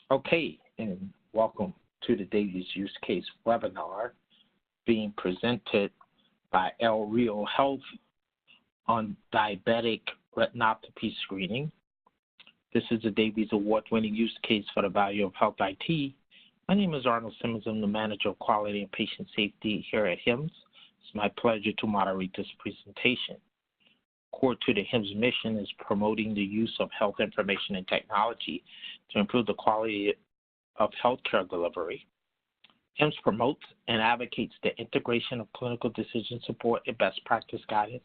Okay, and welcome to the Davies Use Case webinar being presented by El Rio Health on diabetic retinopathy screening. This is a Davies Award-winning use case for the value of health IT. My name is Arnold Simmons. I'm the Manager of Quality and Patient Safety here at HIMSS. It's my pleasure to moderate this presentation. Core to the HIMSS mission is promoting the use of health information and technology to improve the quality of healthcare delivery. HIMSS promotes and advocates the integration of clinical decision support and best practice guidance,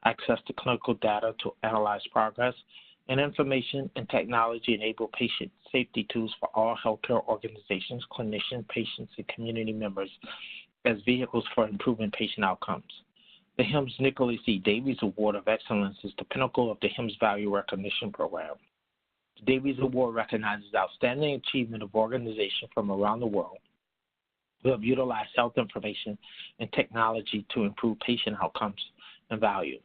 access to clinical data to analyze progress, and information and technology-enabled patient safety tools for all healthcare organizations, clinicians, patients, and community members as vehicles for improving patient outcomes. The HIMSS Nicholas E. Davies Award of Excellence is the pinnacle of the HIMSS Value Recognition Program. The Davies Award recognizes outstanding achievement of organizations from around the world who have utilized health information and technology to improve patient outcomes and value.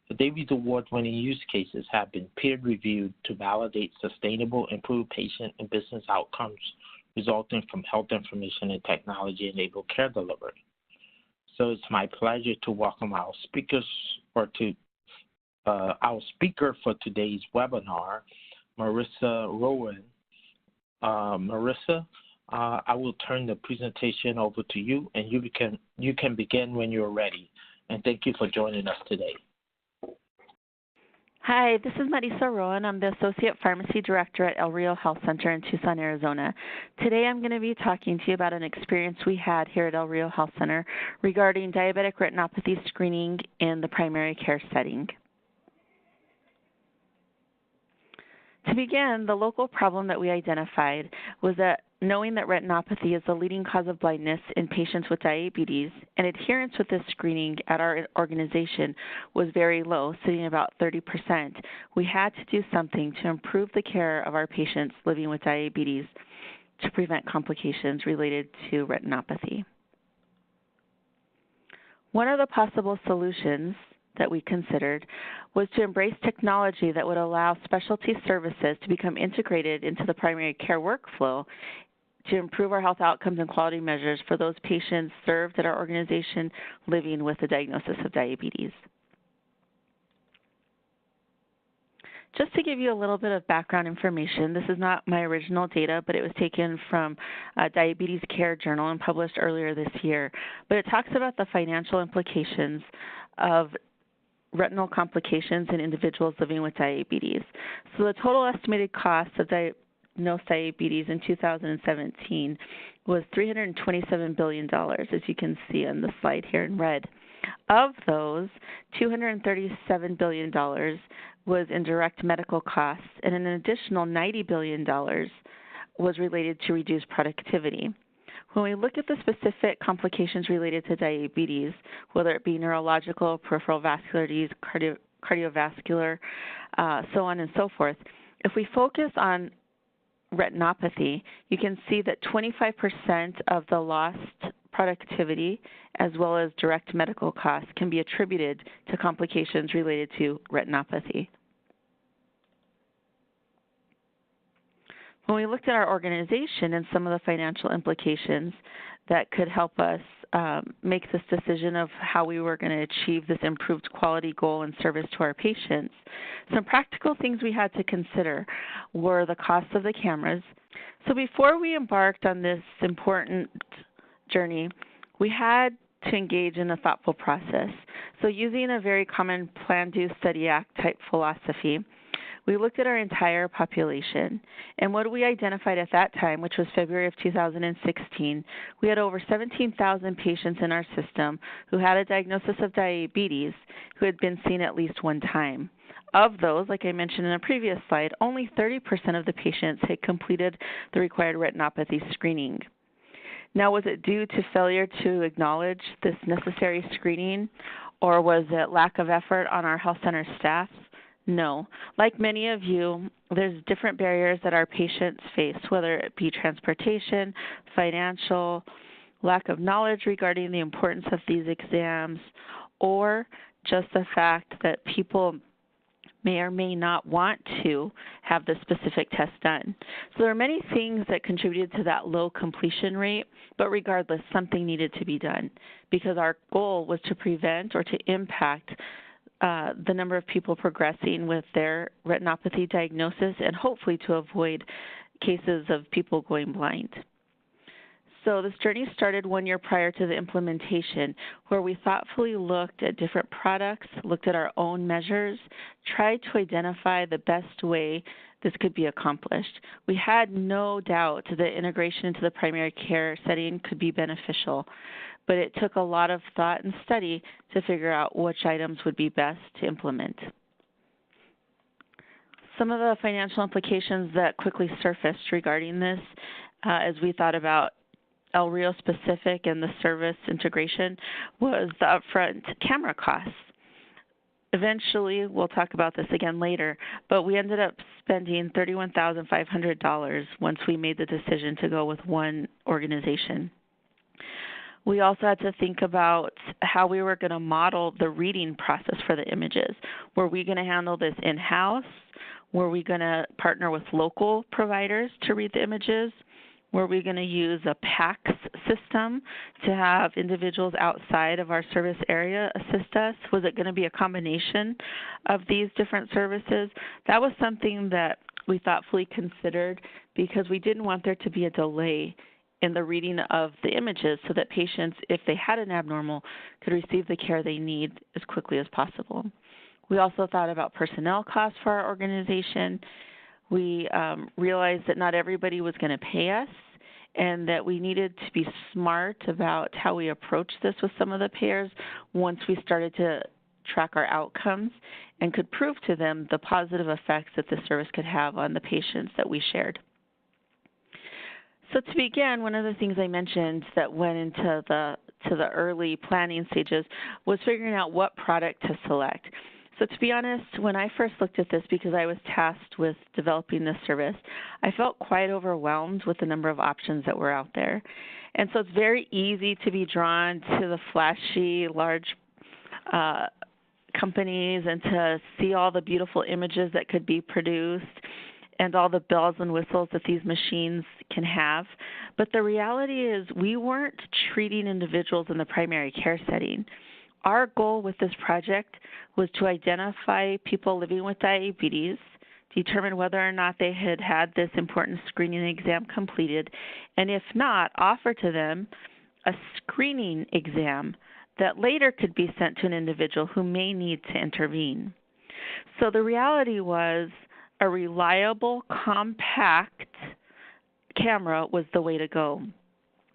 The Davies Award-winning use cases have been peer-reviewed to validate sustainable, improved patient and business outcomes resulting from health information and technology-enabled care delivery. So it's my pleasure to welcome our speaker for today's webinar, Marissa Rowan. Marissa, I will turn the presentation over to you, and you can begin when you're ready. And thank you for joining us today. Hi, this is Marissa Rowan. I'm the Associate Pharmacy Director at El Rio Health Center in Tucson, Arizona. Today I'm going to be talking to you about an experience we had here at El Rio Health Center regarding diabetic retinopathy screening in the primary care setting. To begin, the local problem that we identified was that knowing that retinopathy is the leading cause of blindness in patients with diabetes, and adherence with this screening at our organization was very low, sitting about 30%. We had to do something to improve the care of our patients living with diabetes to prevent complications related to retinopathy. One of the possible solutions that we considered was to embrace technology that would allow specialty services to become integrated into the primary care workflow to improve our health outcomes and quality measures for those patients served at our organization living with a diagnosis of diabetes. Just to give you a little bit of background information, this is not my original data, but it was taken from Diabetes Care Journal and published earlier this year. But it talks about the financial implications of retinal complications in individuals living with diabetes. So the total estimated cost of diagnosed diabetes in 2017 was $327 billion, as you can see on the slide here in red. Of those, $237 billion was in direct medical costs, and an additional $90 billion was related to reduced productivity. When we look at the specific complications related to diabetes, whether it be neurological, peripheral vascular disease, cardiovascular, so on and so forth, if we focus on retinopathy, you can see that 25% of the lost productivity as well as direct medical costs can be attributed to complications related to retinopathy. When we looked at our organization and some of the financial implications that could help us make this decision of how we were going to achieve this improved quality goal and service to our patients, some practical things we had to consider were the cost of the cameras. So before we embarked on this important journey, we had to engage in a thoughtful process. So using a very common plan, do, study, act type philosophy, we looked at our entire population, and what we identified at that time, which was February of 2016, we had over 17,000 patients in our system who had a diagnosis of diabetes who had been seen at least one time. Of those, like I mentioned in a previous slide, only 30% of the patients had completed the required retinopathy screening. Now, was it due to failure to acknowledge this necessary screening, or was it lack of effort on our health center staff? No. Like many of you, there's different barriers that our patients face, whether it be transportation, financial, lack of knowledge regarding the importance of these exams, or just the fact that people may or may not want to have the specific test done. So there are many things that contributed to that low completion rate, but regardless, something needed to be done because our goal was to prevent or to impact the number of people progressing with their retinopathy diagnosis and hopefully to avoid cases of people going blind. So this journey started 1 year prior to the implementation, where we thoughtfully looked at different products, looked at our own measures, tried to identify the best way this could be accomplished. We had no doubt that integration into the primary care setting could be beneficial, but it took a lot of thought and study to figure out which items would be best to implement. Some of the financial implications that quickly surfaced regarding this as we thought about El Rio specific and the service integration was the upfront camera costs. Eventually, we'll talk about this again later, but we ended up spending $31,500 once we made the decision to go with one organization. We also had to think about how we were going to model the reading process for the images. Were we going to handle this in-house? Were we going to partner with local providers to read the images? Were we going to use a PACS system to have individuals outside of our service area assist us? Was it going to be a combination of these different services? That was something that we thoughtfully considered because we didn't want there to be a delay in the reading of the images so that patients, if they had an abnormal, could receive the care they need as quickly as possible. We also thought about personnel costs for our organization. We realized that not everybody was going to pay us and that we needed to be smart about how we approach this with some of the payers once we started to track our outcomes and could prove to them the positive effects that this service could have on the patients that we shared. So to begin, one of the things I mentioned that went into the early planning stages was figuring out what product to select. So to be honest, when I first looked at this, because I was tasked with developing this service, I felt quite overwhelmed with the number of options that were out there. And so it's very easy to be drawn to the flashy, large companies and to see all the beautiful images that could be produced and all the bells and whistles that these machines can have. But the reality is we weren't treating individuals in the primary care setting. Our goal with this project was to identify people living with diabetes, determine whether or not they had had this important screening exam completed, and if not, offer to them a screening exam that later could be sent to an individual who may need to intervene. So the reality was a reliable, compact camera was the way to go.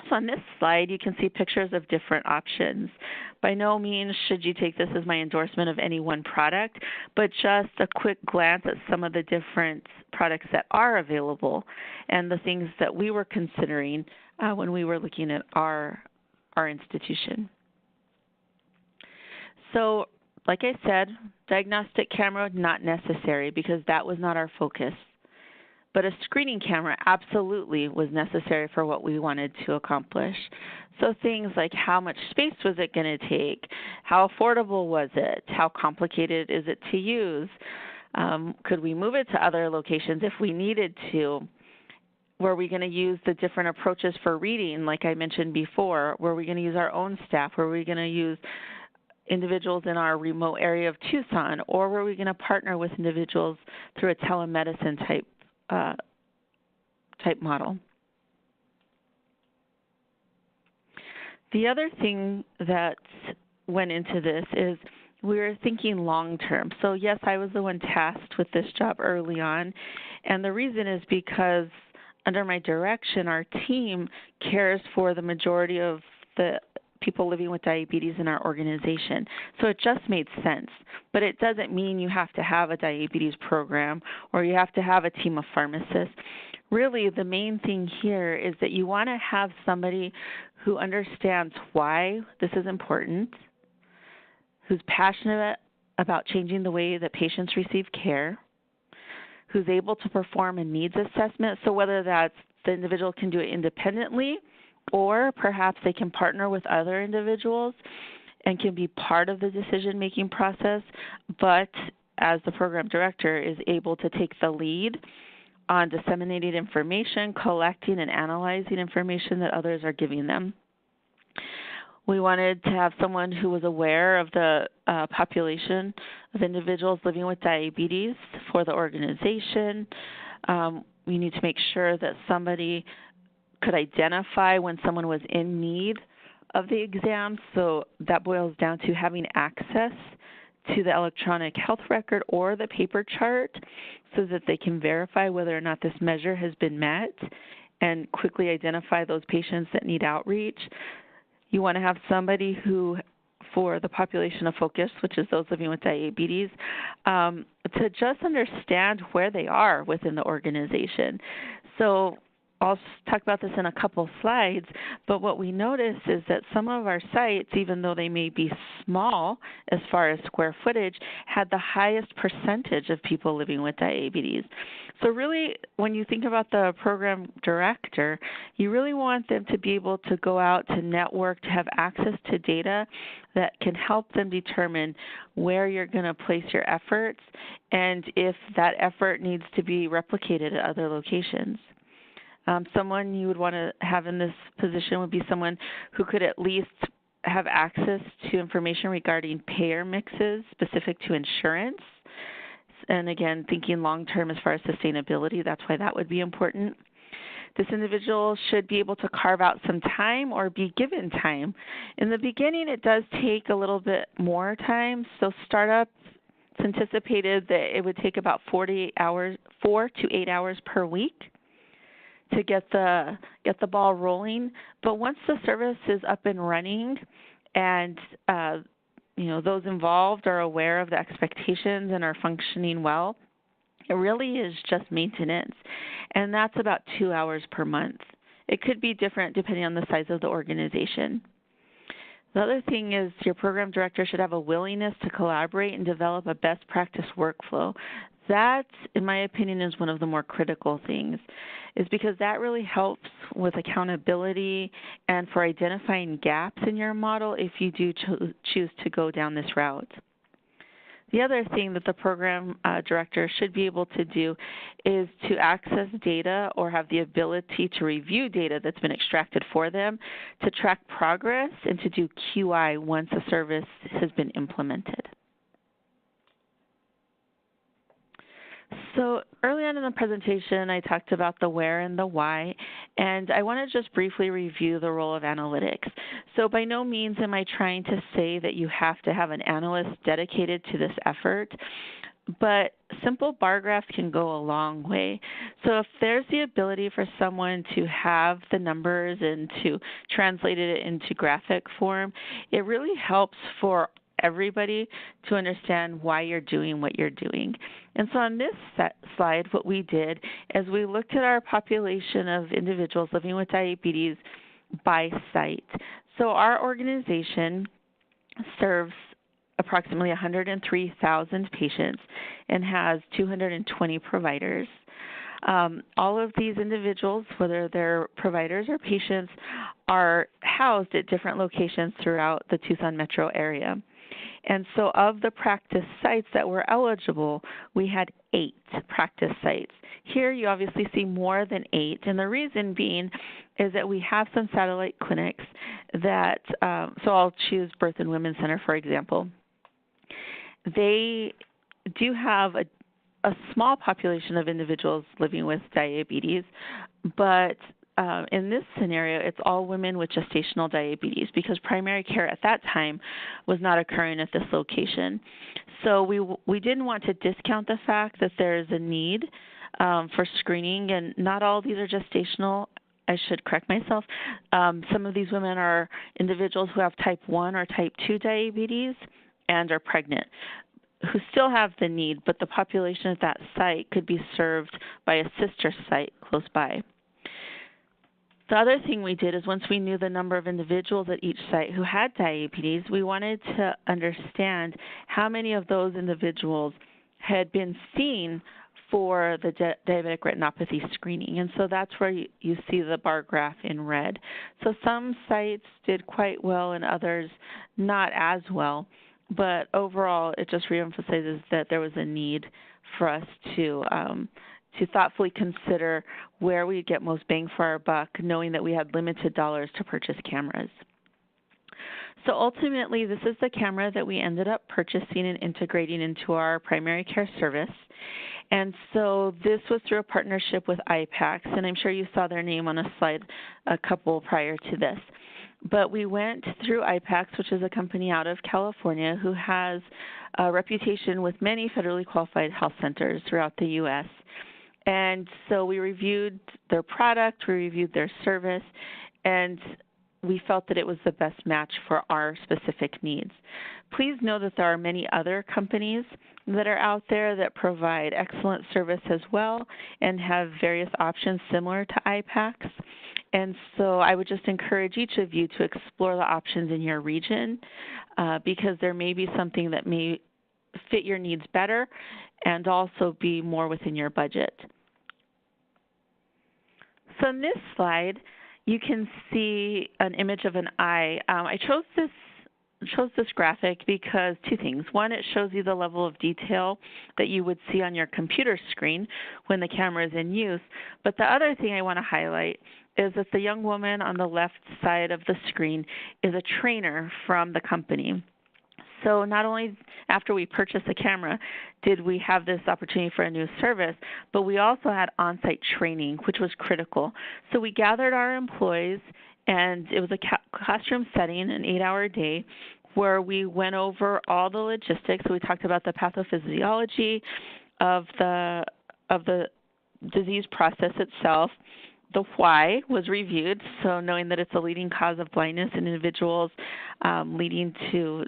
So on this slide, you can see pictures of different options. By no means should you take this as my endorsement of any one product, but just a quick glance at some of the different products that are available and the things that we were considering when we were looking at our institution. So like I said, diagnostic camera not necessary because that was not our focus. But a screening camera absolutely was necessary for what we wanted to accomplish. So things like how much space was it going to take? How affordable was it? How complicated is it to use? Could we move it to other locations if we needed to? Were we going to use the different approaches for reading, like I mentioned before? Were we going to use our own staff? Were we going to use individuals in our remote area of Tucson? Or were we going to partner with individuals through a telemedicine type model? The other thing that went into this is we were thinking long-term. So yes, I was the one tasked with this job early on, and the reason is because under my direction, our team cares for the majority of the people living with diabetes in our organization. So it just made sense. But it doesn't mean you have to have a diabetes program or you have to have a team of pharmacists. Really, the main thing here is that you want to have somebody who understands why this is important, who's passionate about changing the way that patients receive care, who's able to perform a needs assessment. So whether that's the individual can do it independently or perhaps they can partner with other individuals and can be part of the decision-making process, but as the program director, is able to take the lead on disseminating information, collecting and analyzing information that others are giving them. We wanted to have someone who was aware of the population of individuals living with diabetes for the organization. We need to make sure that somebody could identify when someone was in need of the exam. So that boils down to having access to the electronic health record or the paper chart so that they can verify whether or not this measure has been met and quickly identify those patients that need outreach. You want to have somebody who, for the population of focus, which is those living with diabetes, to just understand where they are within the organization. So I'll talk about this in a couple slides, but what we notice is that some of our sites, even though they may be small as far as square footage, had the highest percentage of people living with diabetes. So really, when you think about the program director, you really want them to be able to go out to network, to have access to data that can help them determine where you're going to place your efforts and if that effort needs to be replicated at other locations. Someone you would want to have in this position would be someone who could at least have access to information regarding payer mixes specific to insurance. And again, thinking long-term as far as sustainability, that's why that would be important. This individual should be able to carve out some time or be given time. In the beginning, it does take a little bit more time. So startup, it's anticipated that it would take about 4 to 8 hours per week to get the ball rolling. But once the service is up and running and those involved are aware of the expectations and are functioning well, it really is just maintenance. And that's about 2 hours per month. It could be different depending on the size of the organization. The other thing is your program director should have a willingness to collaborate and develop a best practice workflow. That, in my opinion, is one of the more critical things, is because that really helps with accountability and for identifying gaps in your model if you do choose to go down this route. The other thing that the program director should be able to do is to access data or have the ability to review data that's been extracted for them, to track progress, and to do QI once a service has been implemented. So early on in the presentation, I talked about the where and the why, and I want to just briefly review the role of analytics. So by no means am I trying to say that you have to have an analyst dedicated to this effort, but simple bar graphs can go a long way. So if there's the ability for someone to have the numbers and to translate it into graphic form, it really helps for everybody to understand why you're doing what you're doing. And so on this slide, what we did is we looked at our population of individuals living with diabetes by site. So our organization serves approximately 103,000 patients and has 220 providers. All of these individuals, whether they're providers or patients, are housed at different locations throughout the Tucson metro area. And so of the practice sites that were eligible, we had 8 practice sites. Here you obviously see more than 8, and the reason being is that we have some satellite clinics that, so I'll choose Birth and Women's Center, for example. They do have a small population of individuals living with diabetes, but in this scenario, it's all women with gestational diabetes because primary care at that time was not occurring at this location. So we didn't want to discount the fact that there is a need for screening, and not all of these are gestational. I should correct myself. Some of these women are individuals who have type 1 or type 2 diabetes and are pregnant, who still have the need, but the population at that site could be served by a sister site close by. The other thing we did is once we knew the number of individuals at each site who had diabetes, we wanted to understand how many of those individuals had been seen for the diabetic retinopathy screening. And so that's where you see the bar graph in red. So some sites did quite well and others not as well. but overall, it just reemphasizes that there was a need for us to thoughtfully consider where we get most bang for our buck, knowing that we had limited dollars to purchase cameras. So ultimately, this is the camera that we ended up purchasing and integrating into our primary care service. And so this was through a partnership with IPAX, and I'm sure you saw their name on a slide a couple prior to this. But we went through IPAX, which is a company out of California who has a reputation with many federally qualified health centers throughout the U.S. And so we reviewed their product, we reviewed their service, and we felt that it was the best match for our specific needs. Please know that there are many other companies that are out there that provide excellent service as well and have various options similar to IPAX. And so I would just encourage each of you to explore the options in your region because there may be something that may fit your needs better and also be more within your budget. So in this slide, you can see an image of an eye. I chose this graphic because two things. One, it shows you the level of detail that you would see on your computer screen when the camera is in use. But the other thing I want to highlight is that the young woman on the left side of the screen is a trainer from the company. So not only after we purchased the camera did we have this opportunity for a new service, but we also had on-site training, which was critical. So we gathered our employees, and it was a classroom setting, an 8-hour day, where we went over all the logistics. So we talked about the pathophysiology of the disease process itself. The why was reviewed, so knowing that it's a leading cause of blindness in individuals leading to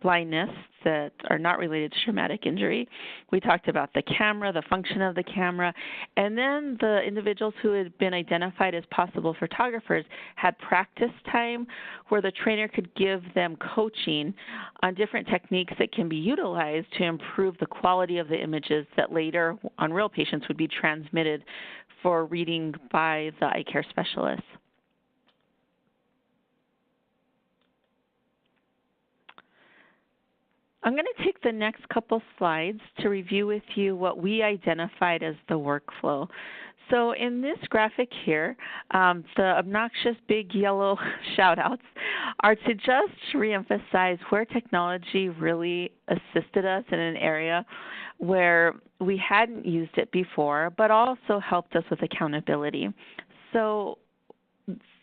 blindness that are not related to traumatic injury. We talked about the camera, the function of the camera, and then the individuals who had been identified as possible photographers had practice time where the trainer could give them coaching on different techniques that can be utilized to improve the quality of the images that later on real patients would be transmitted for reading by the eye care specialists. I'm going to take the next couple slides to review with you what we identified as the workflow. So in this graphic here, the obnoxious big yellow shout-outs are to just reemphasize where technology really assisted us in an area where we hadn't used it before, but also helped us with accountability. So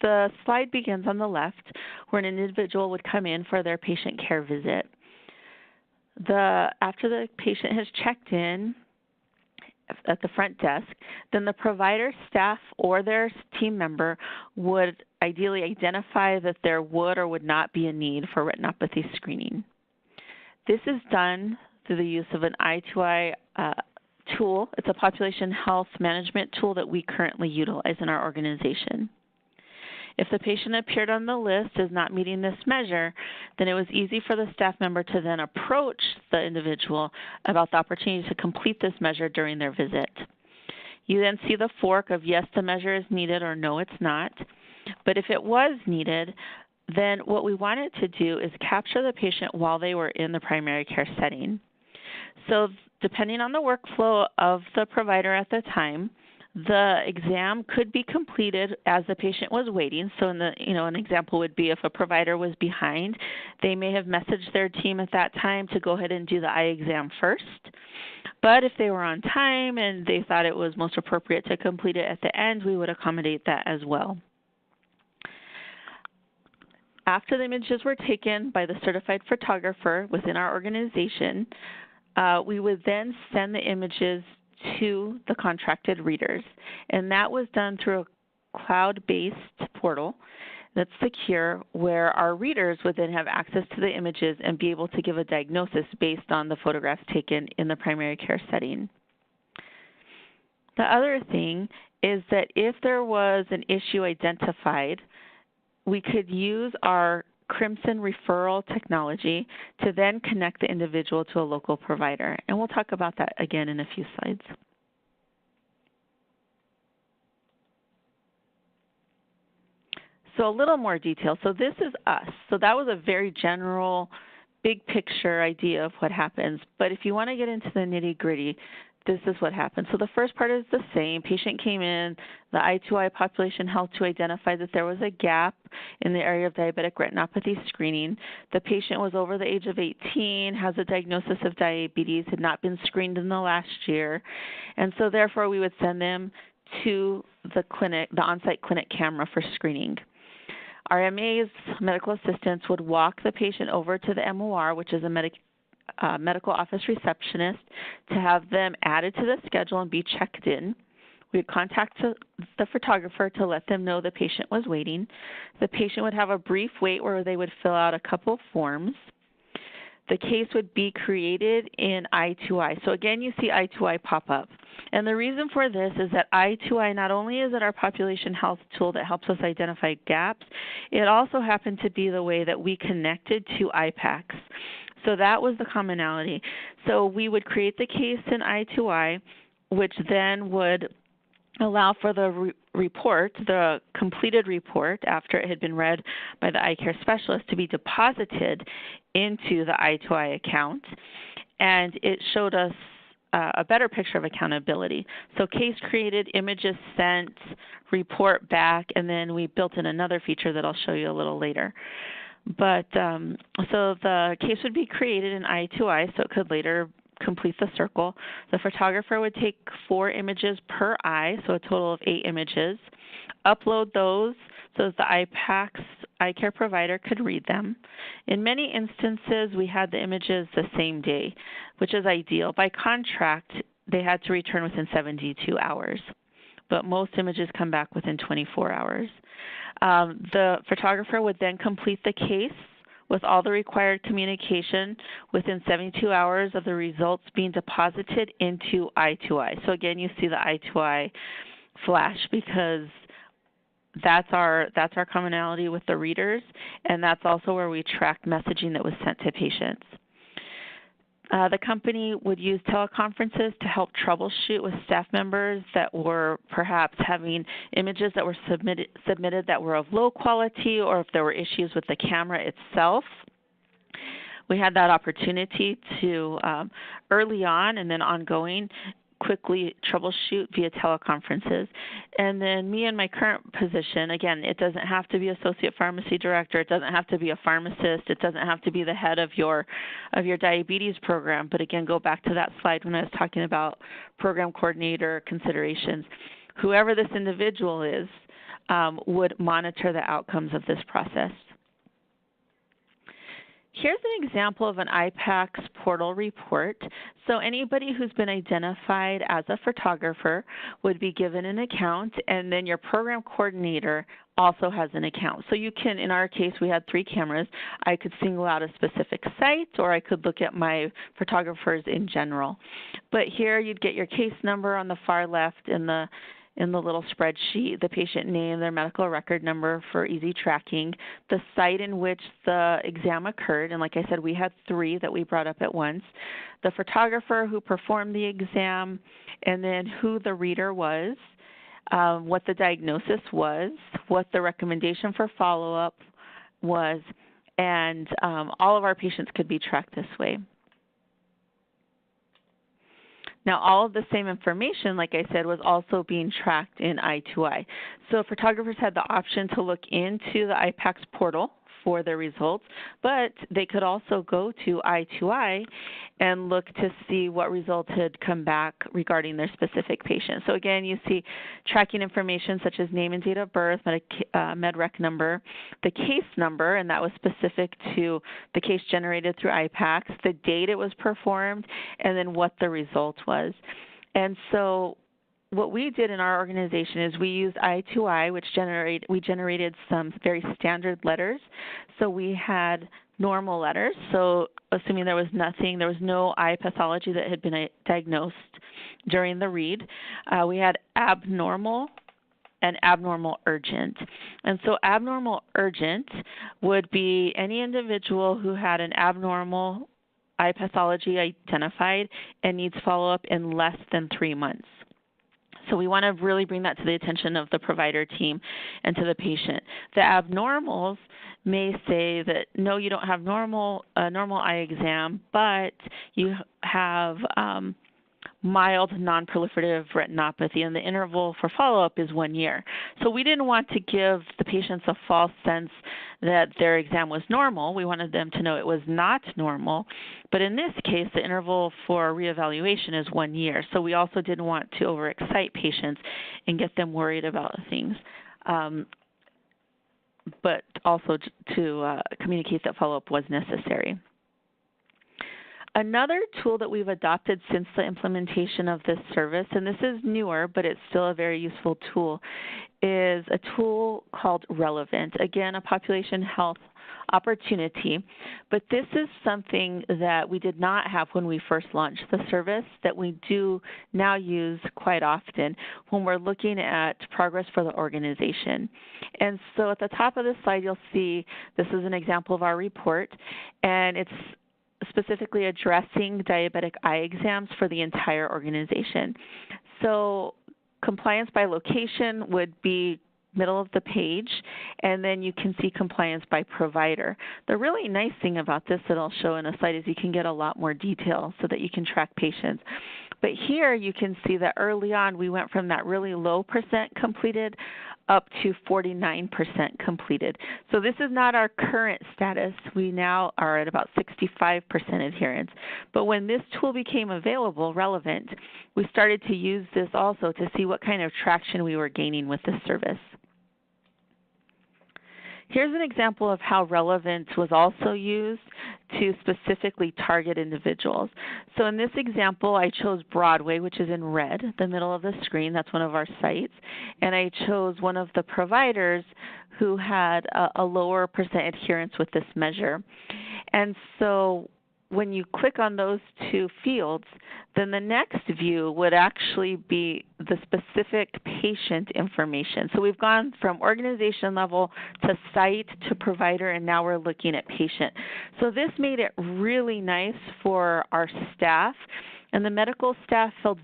the slide begins on the left, where an individual would come in for their patient care visit. After the patient has checked in at the front desk, then the provider, staff, or their team member would ideally identify that there would or would not be a need for retinopathy screening. This is done through the use of an eye-to-eye tool. It's a population health management tool that we currently utilize in our organization. If the patient appeared on the list as not meeting this measure, then it was easy for the staff member to then approach the individual about the opportunity to complete this measure during their visit. You then see the fork of yes, the measure is needed, or no, it's not. But if it was needed, then what we wanted to do is capture the patient while they were in the primary care setting. So depending on the workflow of the provider at the time, the exam could be completed as the patient was waiting. So an example would be if a provider was behind, they may have messaged their team at that time to go ahead and do the eye exam first. But if they were on time and they thought it was most appropriate to complete it at the end, we would accommodate that as well. After the images were taken by the certified photographer within our organization, we would then send the images to the contracted readers, and that was done through a cloud-based portal that's secure, where our readers would then have access to the images and be able to give a diagnosis based on the photographs taken in the primary care setting. The other thing is that if there was an issue identified, we could use our Crimson referral technology to then connect the individual to a local provider. And we'll talk about that again in a few slides. So a little more detail. So this is us. So that was a very general big picture idea of what happens. But if you want to get into the nitty-gritty, this is what happened. So the first part is the same. Patient came in. The I2I population helped to identify that there was a gap in the area of diabetic retinopathy screening. The patient was over the age of 18, has a diagnosis of diabetes, had not been screened in the last year, and so therefore we would send them to the clinic, the on-site clinic camera for screening. Our MAs, medical assistants, would walk the patient over to the MOR, which is a medical office receptionist, to have them added to the schedule and be checked in. We would contact the photographer to let them know the patient was waiting. The patient would have a brief wait where they would fill out a couple forms. The case would be created in I2I. So again, you see I2I pop up. And the reason for this is that I2I, not only is it our population health tool that helps us identify gaps, it also happened to be the way that we connected to IPACS. So that was the commonality. So we would create the case in I2I, which then would allow for the report, the completed report after it had been read by the eye care specialist, to be deposited into the I2I account. And it showed us a better picture of accountability. So case created, images sent, report back, and then we built in another feature that I'll show you a little later. But so the case would be created in I2I, so it could later complete the circle. The photographer would take 4 images per eye, so a total of 8 images, upload those so that the IPACS eye care provider could read them. In many instances, we had the images the same day, which is ideal. By contract, they had to return within 72 hours, but most images come back within 24 hours. The photographer would then complete the case with all the required communication within 72 hours of the results being deposited into I2I. So again, you see the I2I flash because that's our commonality with the readers, and that's also where we track messaging that was sent to patients. The company would use teleconferences to help troubleshoot with staff members that were perhaps having images that were submitted that were of low quality, or if there were issues with the camera itself. We had that opportunity to, early on and then ongoing, quickly troubleshoot via teleconferences. And then me in my current position, again, it doesn't have to be associate pharmacy director, it doesn't have to be a pharmacist, it doesn't have to be the head of your diabetes program, but again, go back to that slide when I was talking about program coordinator considerations. Whoever this individual is would monitor the outcomes of this process. Here's an example of an IPACS portal report. So anybody who's been identified as a photographer would be given an account, and then your program coordinator also has an account. So you can, in our case, we had 3 cameras. I could single out a specific site, or I could look at my photographers in general. But here you'd get your case number on the far left in the little spreadsheet, the patient name, their medical record number for easy tracking, the site in which the exam occurred, and like I said, we had 3 that we brought up at once, the photographer who performed the exam, and then who the reader was, what the diagnosis was, what the recommendation for follow-up was, and all of our patients could be tracked this way. Now, all of the same information, like I said, was also being tracked in I2I. So photographers had the option to look into the IPACS portal for their results, but they could also go to I2I and look to see what results had come back regarding their specific patient. So again, you see tracking information such as name and date of birth, med rec number, the case number, and that was specific to the case generated through IPACS, the date it was performed, and then what the result was. And so what we did in our organization is we used I2I, which we generated some very standard letters. So we had normal letters. So assuming there was no eye pathology that had been diagnosed during the read. We had abnormal and abnormal urgent. And so abnormal urgent would be any individual who had an abnormal eye pathology identified and needs follow-up in less than 3 months. So we want to really bring that to the attention of the provider team and to the patient. The abnormals may say that, no, you don't have a normal eye exam, but you have mild non-proliferative retinopathy, and the interval for follow-up is 1 year. So we didn't want to give the patients a false sense that their exam was normal. We wanted them to know it was not normal. But in this case, the interval for reevaluation is 1 year. So we also didn't want to overexcite patients and get them worried about things. But also to communicate that follow-up was necessary. Another tool that we've adopted since the implementation of this service, and this is newer, but it's still a very useful tool, is a tool called Relevant. Again, a population health opportunity, but this is something that we did not have when we first launched the service that we do now use quite often when we're looking at progress for the organization. And so at the top of this slide, you'll see this is an example of our report, and it's specifically addressing diabetic eye exams for the entire organization. So compliance by location would be middle of the page, and then you can see compliance by provider. The really nice thing about this that I'll show in a slide is you can get a lot more detail so that you can track patients. But here you can see that early on we went from that really low percent completed up to 49% completed. So this is not our current status. We now are at about 65% adherence. But when this tool became available, Relevant, we started to use this also to see what kind of traction we were gaining with this service. Here's an example of how Relevant was also used to specifically target individuals. So in this example, I chose Broadway, which is in red, the middle of the screen. That's one of our sites. And I chose one of the providers who had a lower percent adherence with this measure. And so when you click on those two fields, then the next view would actually be the specific patient information. So we've gone from organization level to site to provider, and now we're looking at patient. So this made it really nice for our staff, and the medical staff felt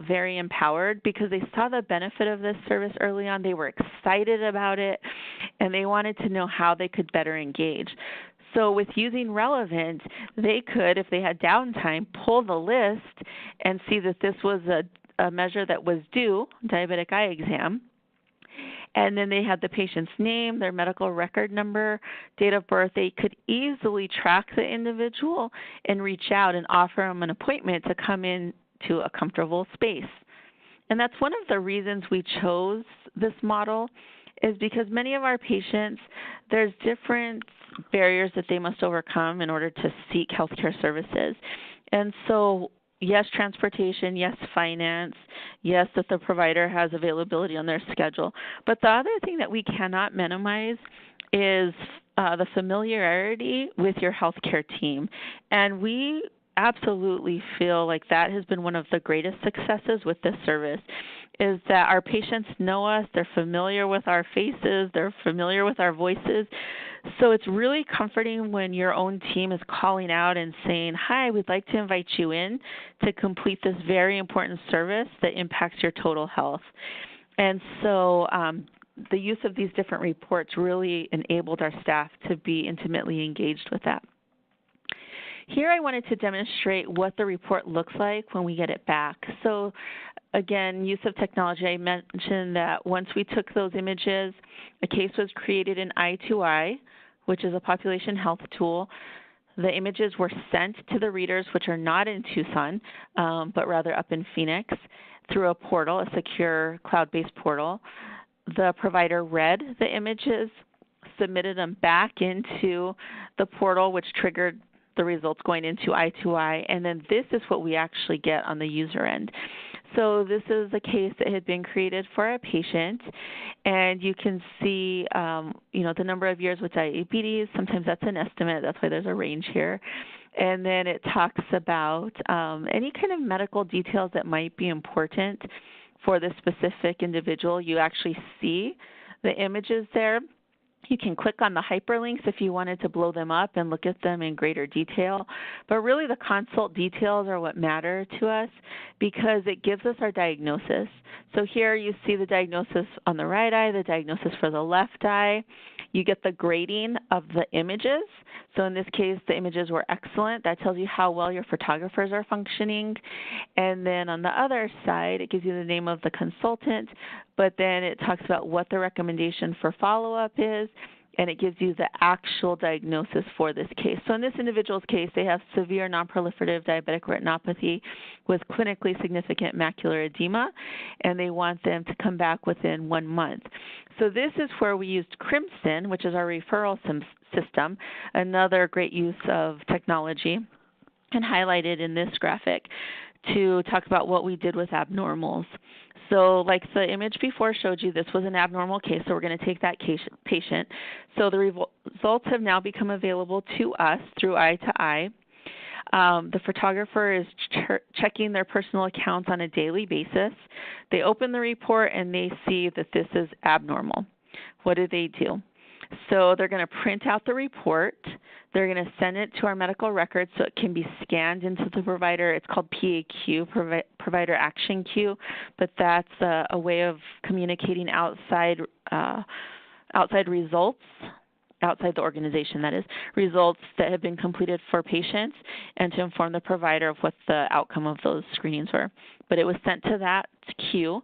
very empowered because they saw the benefit of this service early on. They were excited about it, and they wanted to know how they could better engage. So with using Relevant, they could, if they had downtime, pull the list and see that this was a measure that was due, diabetic eye exam, and then they had the patient's name, their medical record number, date of birth. They could easily track the individual and reach out and offer them an appointment to come in to a comfortable space. And that's one of the reasons we chose this model, is because many of our patients, there's different barriers that they must overcome in order to seek healthcare services. And so, yes, transportation, yes, finance, yes, that the provider has availability on their schedule. But the other thing that we cannot minimize is the familiarity with your healthcare team. And we absolutely feel like that has been one of the greatest successes with this service, is that our patients know us, they're familiar with our faces, they're familiar with our voices. So it's really comforting when your own team is calling out and saying, hi, we'd like to invite you in to complete this very important service that impacts your total health. And so the use of these different reports really enabled our staff to be intimately engaged with that. Here I wanted to demonstrate what the report looks like when we get it back. So again, use of technology. I mentioned that once we took those images, a case was created in Eye2Eye, which is a population health tool. The images were sent to the readers, which are not in Tucson, but rather up in Phoenix, through a portal, a secure cloud-based portal. The provider read the images, submitted them back into the portal, which triggered the results going into Eye2Eye, and then this is what we actually get on the user end. So this is a case that had been created for a patient, and you can see, the number of years with diabetes. Sometimes that's an estimate. That's why there's a range here. And then it talks about any kind of medical details that might be important for this specific individual. You actually see the images there. You can click on the hyperlinks if you wanted to blow them up and look at them in greater detail. But really the consult details are what matter to us because it gives us our diagnosis. So here you see the diagnosis on the right eye, the diagnosis for the left eye. You get the grading of the images. So in this case, the images were excellent. That tells you how well your photographers are functioning. And then on the other side, it gives you the name of the consultant, but then it talks about what the recommendation for follow-up is, and it gives you the actual diagnosis for this case. So in this individual's case, they have severe nonproliferative diabetic retinopathy with clinically significant macular edema, and they want them to come back within 1 month. So this is where we used Crimson, which is our referral system, another great use of technology, and highlighted in this graphic to talk about what we did with abnormals. So like the image before showed you, this was an abnormal case, so we're going to take that patient. So the results have now become available to us through Eye to Eye. The photographer is checking their personal accounts on a daily basis. They open the report and they see that this is abnormal. What do? So they're going to print out the report. They're going to send it to our medical records so it can be scanned into the provider. It's called PAQ, Provider Action Queue, but that's a way of communicating outside results, outside the organization, that is, results that have been completed for patients, and to inform the provider of what the outcome of those screenings were. But it was sent to that queue.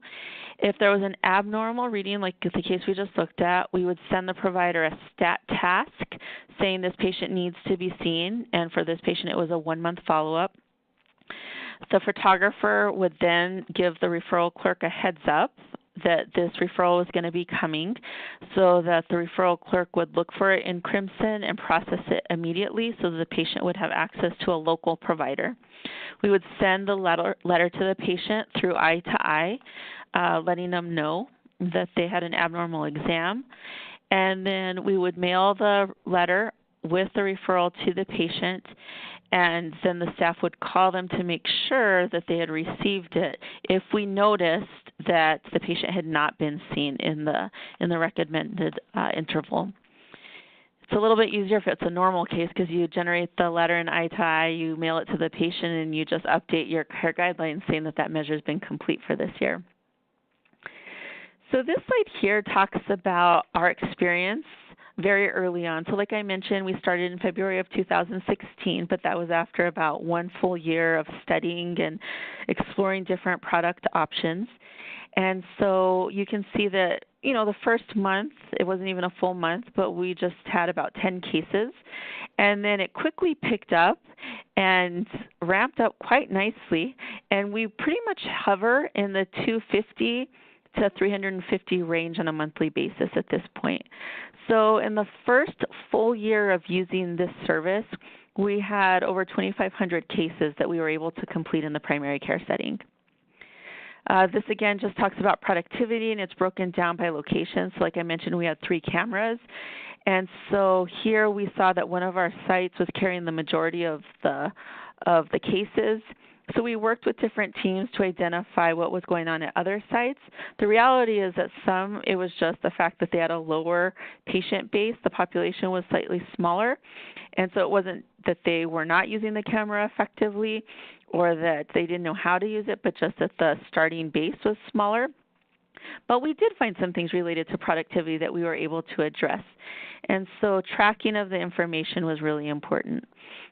If there was an abnormal reading, like the case we just looked at, we would send the provider a stat task saying this patient needs to be seen, and for this patient it was a 1-month follow-up. The photographer would then give the referral clerk a heads up that this referral was going to be coming, so that the referral clerk would look for it in Crimson and process it immediately so that the patient would have access to a local provider. We would send the letter to the patient through Eye to Eye, letting them know that they had an abnormal exam, and then we would mail the letter with the referral to the patient, and then the staff would call them to make sure that they had received it if we noticed that the patient had not been seen in the recommended interval. It's a little bit easier if it's a normal case because you generate the letter in Eye to Eye, you mail it to the patient, and you just update your care guidelines saying that that measure has been complete for this year. So this slide here talks about our experience very early on. So like I mentioned, we started in February of 2016, but that was after about 1 full year of studying and exploring different product options. And so you can see that, you know, the first month, it wasn't even a full month, but we just had about 10 cases. And then it quickly picked up and ramped up quite nicely. And we pretty much hover in the 250 to 350 range on a monthly basis at this point. So in the first full year of using this service, we had over 2,500 cases that we were able to complete in the primary care setting. This again just talks about productivity, and it's broken down by location. So like I mentioned, we had 3 cameras. And so here we saw that one of our sites was carrying the majority of the cases. So we worked with different teams to identify what was going on at other sites. The reality is that some, it was just the fact that they had a lower patient base. The population was slightly smaller. And so it wasn't that they were not using the camera effectively or that they didn't know how to use it, but just that the starting base was smaller. But we did find some things related to productivity that we were able to address. And so tracking of the information was really important.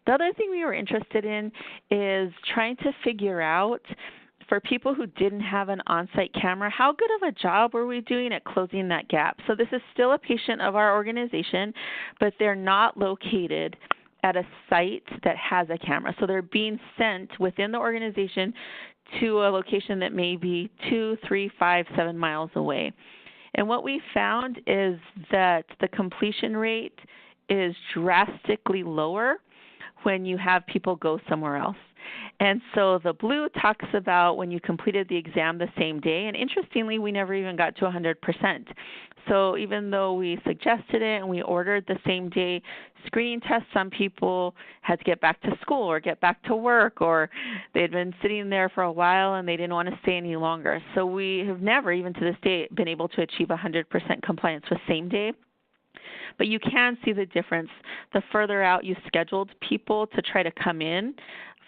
The other thing we were interested in is trying to figure out, for people who didn't have an on-site camera, how good of a job were we doing at closing that gap? So this is still a patient of our organization, but they're not located at a site that has a camera. So they're being sent within the organization to a location that may be 2, 3, 5, 7 miles away. And what we found is that the completion rate is drastically lower when you have people go somewhere else. And so the blue talks about when you completed the exam the same day, and interestingly, we never even got to 100%. So even though we suggested it and we ordered the same day screening tests, some people had to get back to school or get back to work, or they'd been sitting there for a while and they didn't want to stay any longer. So we have never, even to this day, been able to achieve 100% compliance with same day. But you can see the difference. The further out you scheduled people to try to come in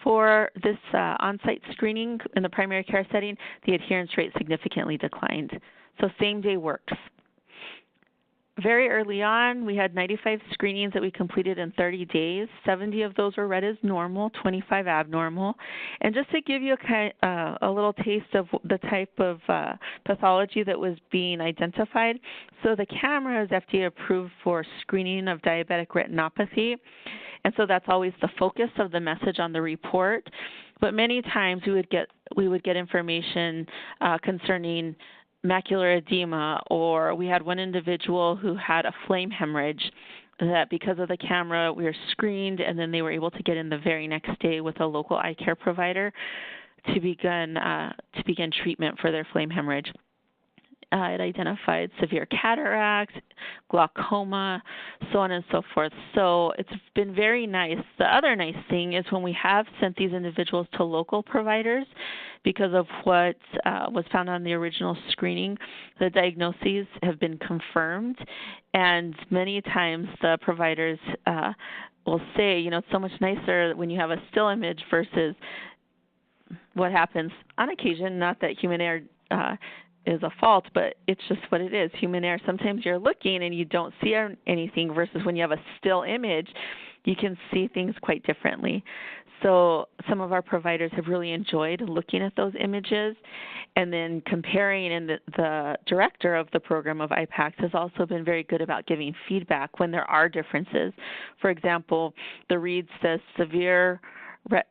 for this on-site screening in the primary care setting, the adherence rate significantly declined. So same day works. very early on, we had 95 screenings that we completed in 30 days. 70 of those were read as normal, 25 abnormal. And just to give you a little taste of the type of pathology that was being identified, so the camera is FDA approved for screening of diabetic retinopathy, and so that's always the focus of the message on the report. But many times we would get information concerning macular edema, or we had one individual who had a flame hemorrhage that because of the camera we were screened, and then they were able to get in the very next day with a local eye care provider to begin treatment for their flame hemorrhage. It identified severe cataracts, glaucoma, so on and so forth. So it's been very nice. The other nice thing is when we have sent these individuals to local providers, because of what was found on the original screening, the diagnoses have been confirmed, and many times the providers will say, it's so much nicer when you have a still image versus what happens on occasion, not that human error is a fault, but it's just what it is. Human error, sometimes you're looking and you don't see anything, versus when you have a still image, you can see things quite differently. So some of our providers have really enjoyed looking at those images, and then comparing, and the director of the program of IPACS has also been very good about giving feedback when there are differences. For example, the read says severe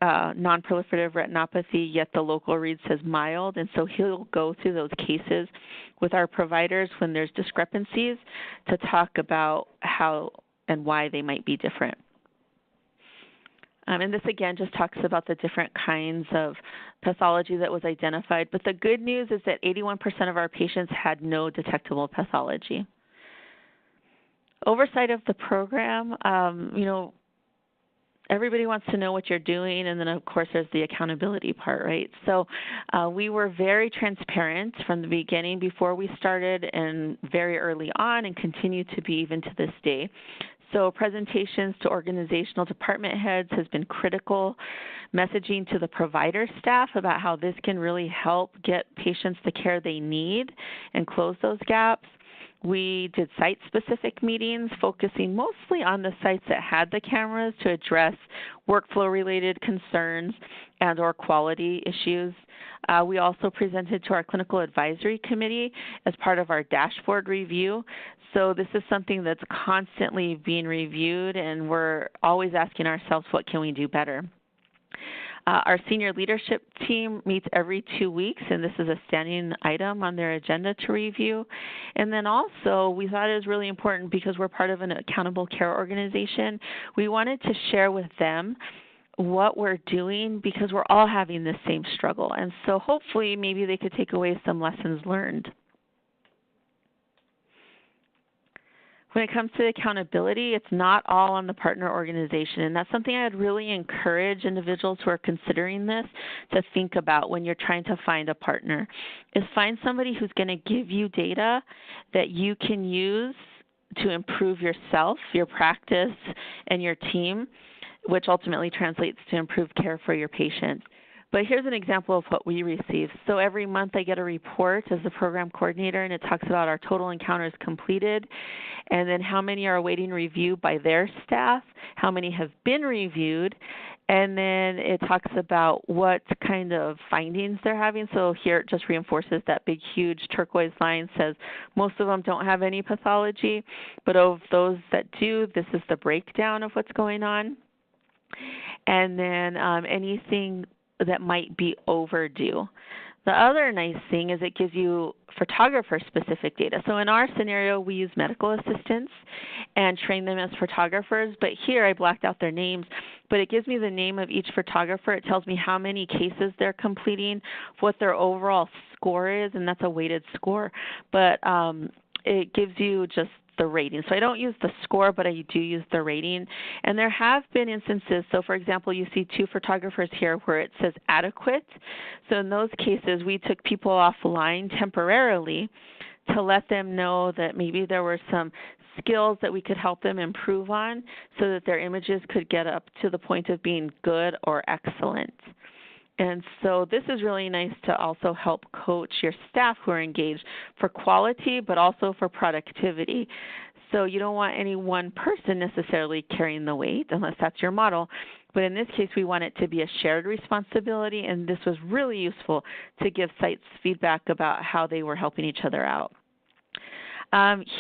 non-proliferative retinopathy, yet the local read says mild, and so he'll go through those cases with our providers when there's discrepancies to talk about how and why they might be different. And this, again, just talks about the different kinds of pathology that was identified. But the good news is that 81% of our patients had no detectable pathology. Oversight of the program, everybody wants to know what you're doing, and then, of course, there's the accountability part, right? So we were very transparent from the beginning before we started and very early on, and continue to be even to this day. So presentations to organizational department heads has been critical. Messaging to the provider staff about how this can really help get patients the care they need and close those gaps. We did site-specific meetings focusing mostly on the sites that had the cameras to address workflow-related concerns and or quality issues. We also presented to our clinical advisory committee as part of our dashboard review. So this is something that's constantly being reviewed, and we're always asking ourselves, what can we do better? Our senior leadership team meets every 2 weeks, and this is a standing item on their agenda to review. And then also, we thought it was really important, because we're part of an accountable care organization, we wanted to share with them what we're doing, because we're all having this same struggle. And so hopefully maybe they could take away some lessons learned. When it comes to accountability, it's not all on the partner organization, and that's something I'd really encourage individuals who are considering this to think about when you're trying to find a partner, is find somebody who's going to give you data that you can use to improve yourself, your practice, and your team, which ultimately translates to improved care for your patients. But here's an example of what we receive. So every month I get a report as the program coordinator, and it talks about our total encounters completed, and then how many are awaiting review by their staff, how many have been reviewed, and then it talks about what kind of findings they're having. So here it just reinforces that big, huge turquoise line says most of them don't have any pathology, but of those that do, this is the breakdown of what's going on. And then anything that might be overdue. The other nice thing is it gives you photographer-specific data. So in our scenario, we use medical assistants and train them as photographers, but here I blacked out their names, but it gives me the name of each photographer. It tells me how many cases they're completing, what their overall score is, and that's a weighted score, but it gives you just the rating. So I don't use the score, but I do use the rating. And there have been instances, so for example, you see 2 photographers here where it says adequate. So in those cases, we took people offline temporarily to let them know that maybe there were some skills that we could help them improve on so that their images could get up to the point of being good or excellent. And so this is really nice to also help coach your staff who are engaged for quality, but also for productivity. So you don't want any one person necessarily carrying the weight, unless that's your model. But in this case, we want it to be a shared responsibility, and this was really useful to give sites feedback about how they were helping each other out.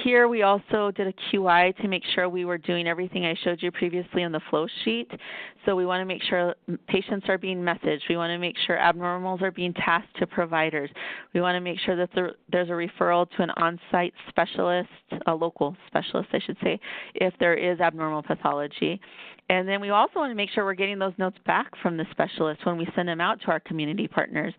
Here we also did a QI to make sure we were doing everything I showed you previously in the flow sheet. So we want to make sure patients are being messaged. We want to make sure abnormals are being tasked to providers. We want to make sure that there's a referral to an on-site specialist, a local specialist, I should say, if there is abnormal pathology. And then we also want to make sure we're getting those notes back from the specialist when we send them out to our community partners.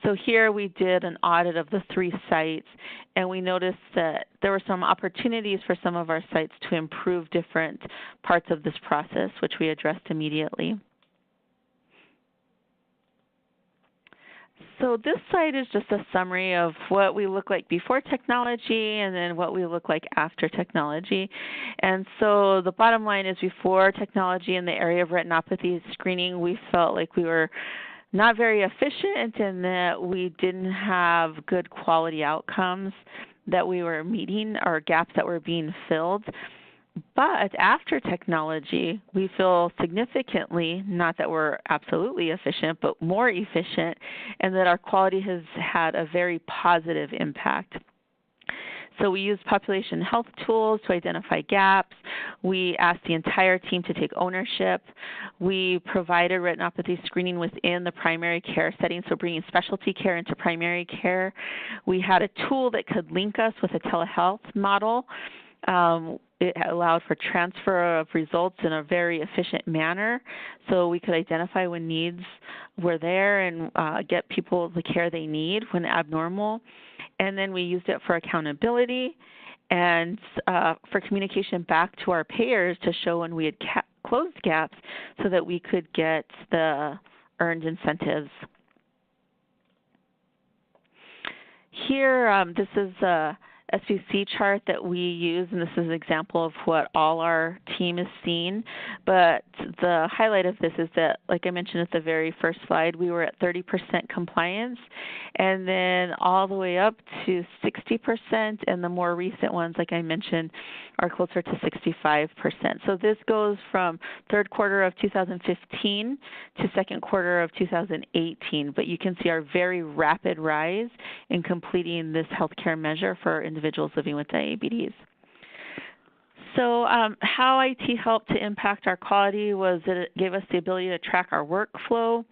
So here we did an audit of the 3 sites, and we noticed that there were some opportunities for some of our sites to improve different parts of this process, which we addressed immediately. So this slide is just a summary of what we look like before technology and then what we look like after technology. And so the bottom line is before technology in the area of retinopathy screening, we felt like we were not very efficient and that we didn't have good quality outcomes that we were meeting or gaps that were being filled. But after technology, we feel significantly, not that we're absolutely efficient, but more efficient, and that our quality has had a very positive impact. So we use population health tools to identify gaps. We asked the entire team to take ownership. We provided retinopathy screening within the primary care setting, so bringing specialty care into primary care. We had a tool that could link us with a telehealth model. It allowed for transfer of results in a very efficient manner, so we could identify when needs were there and get people the care they need when abnormal. And then we used it for accountability and for communication back to our payers to show when we had closed gaps so that we could get the earned incentives. Here, this is a SPC chart that we use, and this is an example of what all our team is seeing. But the highlight of this is that, like I mentioned at the very first slide, we were at 30% compliance, and then all the way up to 60%, and the more recent ones, like I mentioned, are closer to 65%. So this goes from third quarter of 2015 to second quarter of 2018, but you can see our very rapid rise in completing this healthcare measure for individuals living with diabetes. So how IT helped to impact our quality was that it gave us the ability to track our workflow.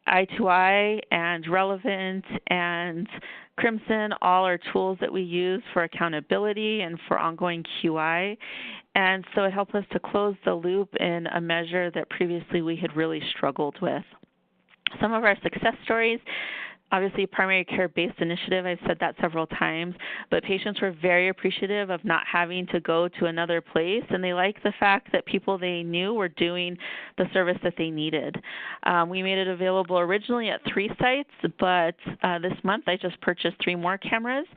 I2I and Relevant and Crimson, all are tools that we use for accountability and for ongoing QI. And so it helped us to close the loop in a measure that previously we had really struggled with. Some of our success stories, obviously primary care-based initiative, I've said that several times, but patients were very appreciative of not having to go to another place, and they liked the fact that people they knew were doing the service that they needed. We made it available originally at 3 sites, but this month I just purchased 3 more cameras,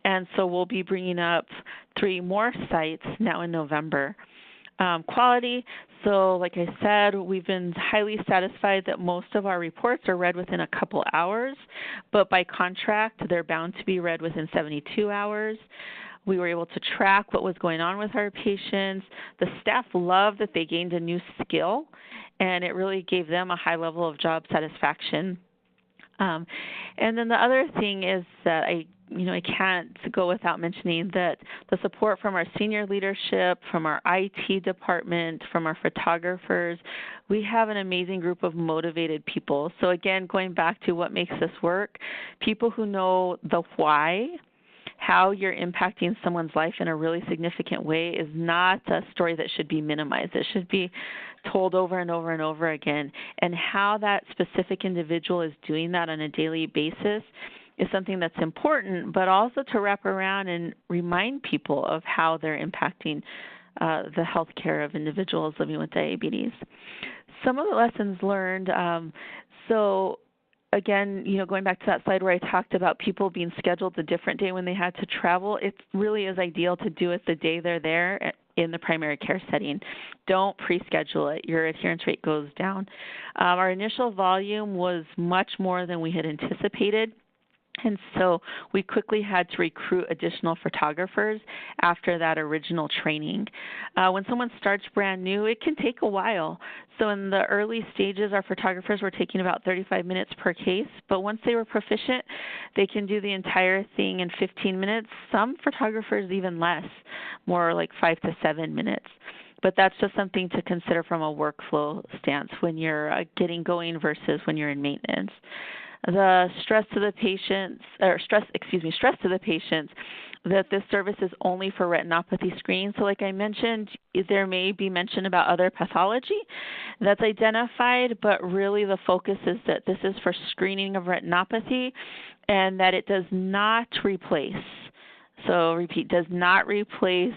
and so we'll be bringing up 3 more sites now in November. Quality, so like I said, we've been highly satisfied that most of our reports are read within a couple hours, but by contract, they're bound to be read within 72 hours. We were able to track what was going on with our patients. The staff loved that they gained a new skill, and it really gave them a high level of job satisfaction. And then the other thing is that I can't go without mentioning that the support from our senior leadership, from our IT department, from our photographers, we have an amazing group of motivated people. So again, going back to what makes this work, people who know the why, how you're impacting someone's life in a really significant way is not a story that should be minimized. It should be told over and over and over again. And how that specific individual is doing that on a daily basis is something that's important, but also to wrap around and remind people of how they're impacting the health care of individuals living with diabetes. Some of the lessons learned, so again, going back to that slide where I talked about people being scheduled a different day when they had to travel, it really is ideal to do it the day they're there in the primary care setting. Don't pre-schedule it. Your adherence rate goes down. Our initial volume was much more than we had anticipated. And so we quickly had to recruit additional photographers after that original training. When someone starts brand new, it can take a while. So in the early stages, our photographers were taking about 35 minutes per case. But once they were proficient, they can do the entire thing in 15 minutes. Some photographers even less, more like 5 to 7 minutes. But that's just something to consider from a workflow stance when you're getting going versus when you're in maintenance. The stress to the patients that this service is only for retinopathy screening. So like I mentioned, there may be mention about other pathology that's identified, but really the focus is that this is for screening of retinopathy and that it does not replace. So repeat, does not replace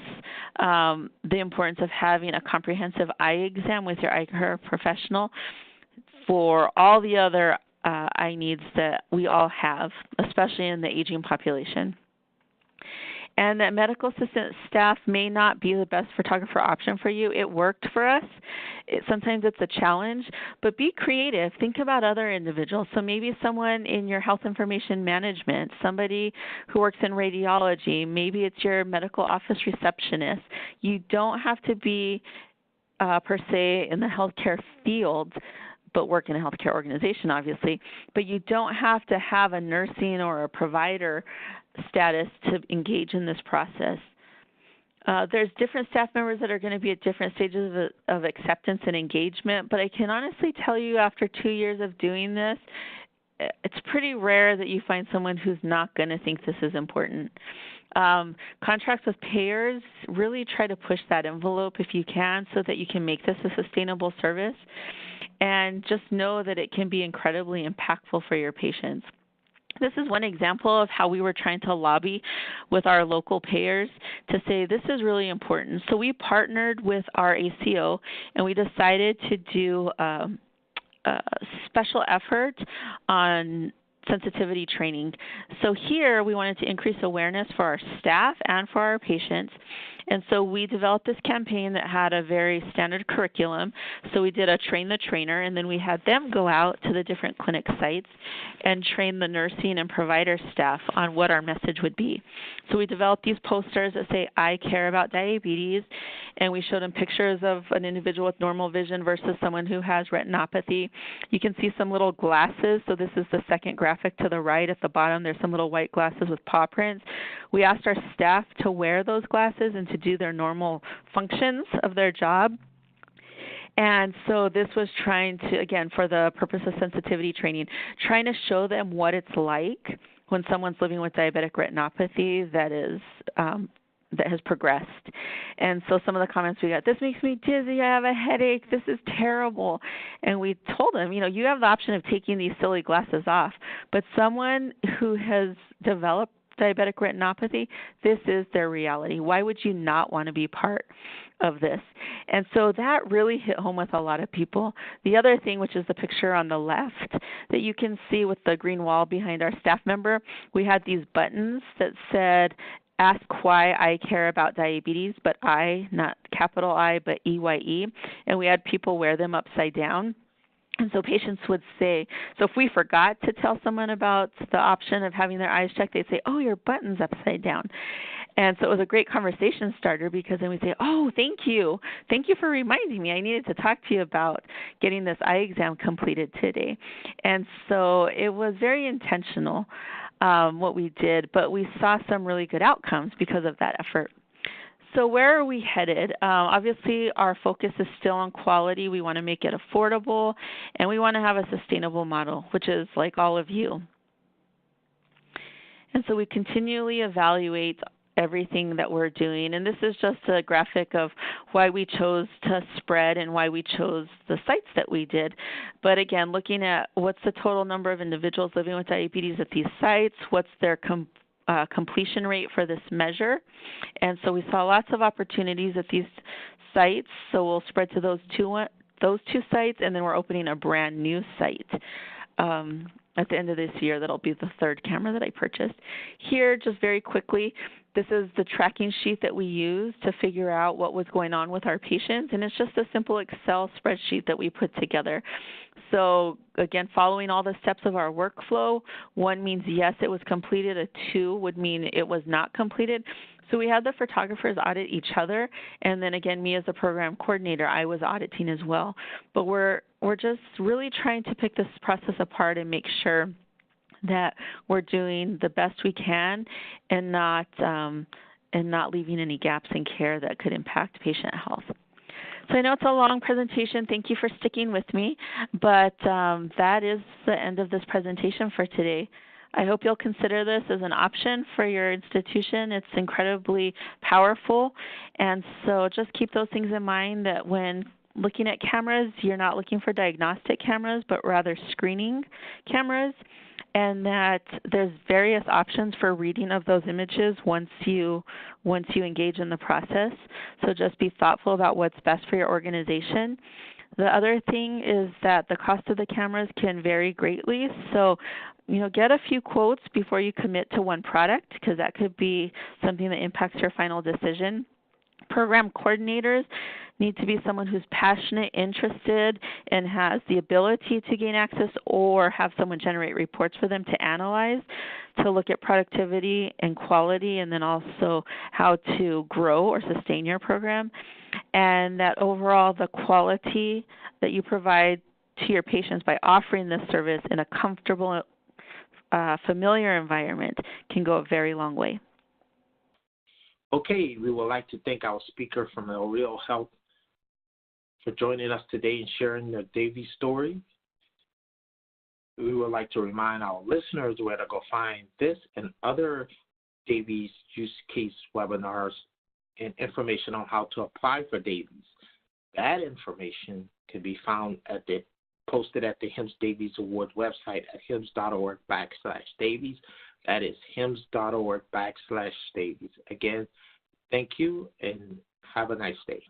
the importance of having a comprehensive eye exam with your eye care professional for all the other eye needs that we all have, especially in the aging population. And that medical assistant staff may not be the best photographer option for you. It worked for us. Sometimes it's a challenge, but be creative. Think about other individuals. So maybe someone in your health information management, somebody who works in radiology, maybe it's your medical office receptionist. You don't have to be, per se, in the healthcare field, but work in a healthcare organization, obviously. But you don't have to have a nursing or a provider status to engage in this process. There's different staff members that are going to be at different stages of acceptance and engagement, but I can honestly tell you after 2 years of doing this, it's pretty rare that you find someone who's not going to think this is important. Contracts with payers, really try to push that envelope if you can so that you can make this a sustainable service. And just know that it can be incredibly impactful for your patients. This is one example of how we were trying to lobby with our local payers to say this is really important. So we partnered with our ACO and we decided to do a special effort on sensitivity training. So here we wanted to increase awareness for our staff and for our patients. And so we developed this campaign that had a very standard curriculum. So we did a train the trainer, and then we had them go out to the different clinic sites and train the nursing and provider staff on what our message would be. So we developed these posters that say, I care about diabetes, and we showed them pictures of an individual with normal vision versus someone who has retinopathy. You can see some little glasses. So this is the second graphic to the right. At the bottom, there's some little white glasses with paw prints. We asked our staff to wear those glasses and to do their normal functions of their job. And so this was trying to, again, for the purpose of sensitivity training, trying to show them what it's like when someone's living with diabetic retinopathy that has progressed. And so some of the comments we got, this makes me dizzy, I have a headache, this is terrible. And we told them, you have the option of taking these silly glasses off, but someone who has developed diabetic retinopathy, this is their reality. Why would you not want to be part of this? And so that really hit home with a lot of people. The other thing, which is the picture on the left that you can see with the green wall behind our staff member, we had these buttons that said, ask why I care about diabetes, but I, not capital I, but EYE. And we had people wear them upside down. And so patients would say, so if we forgot to tell someone about the option of having their eyes checked, they'd say, oh, your button's upside down. And so it was a great conversation starter because then we'd say, oh, thank you. Thank you for reminding me. I needed to talk to you about getting this eye exam completed today. And so it was very intentional what we did, but we saw some really good outcomes because of that effort. So where are we headed? Obviously, our focus is still on quality. We want to make it affordable, and we want to have a sustainable model, which is like all of you. And so we continually evaluate everything that we're doing. And this is just a graphic of why we chose to spread and why we chose the sites that we did. But again, looking at what's the total number of individuals living with diabetes at these sites, what's their completion rate for this measure. And so we saw lots of opportunities at these sites. So we'll spread to those two sites, and then we're opening a brand new site at the end of this year. That'll be the third camera that I purchased. Here, just very quickly, this is the tracking sheet that we use to figure out what was going on with our patients, and it's just a simple Excel spreadsheet that we put together. So again, following all the steps of our workflow, 1 means yes, it was completed, a 2 would mean it was not completed. So we had the photographers audit each other, and then again, me as the program coordinator, I was auditing as well. But we're just really trying to pick this process apart and make sure that we're doing the best we can and not leaving any gaps in care that could impact patient health. So I know it's a long presentation. Thank you for sticking with me, but that is the end of this presentation for today. I hope you'll consider this as an option for your institution. It's incredibly powerful, and so just keep those things in mind, that when looking at cameras, you're not looking for diagnostic cameras, but rather screening cameras, and that there's various options for reading of those images once you engage in the process. So just be thoughtful about what's best for your organization. The other thing is that the cost of the cameras can vary greatly. So, get a few quotes before you commit to one product, because that could be something that impacts your final decision. Program coordinators need to be someone who's passionate, interested, and has the ability to gain access, or have someone generate reports for them to analyze, to look at productivity and quality, and then also how to grow or sustain your program. And that overall the quality that you provide to your patients by offering this service in a comfortable, familiar environment can go a very long way. Okay, we would like to thank our speaker from El Rio Health for joining us today and sharing their Davies story. We would like to remind our listeners where to go find this and other Davies use case webinars and information on how to apply for Davies. That information can be found posted at the HIMSS Davies Award website at hims.org/Davies. That is hims.org/Davies. Again, thank you and have a nice day.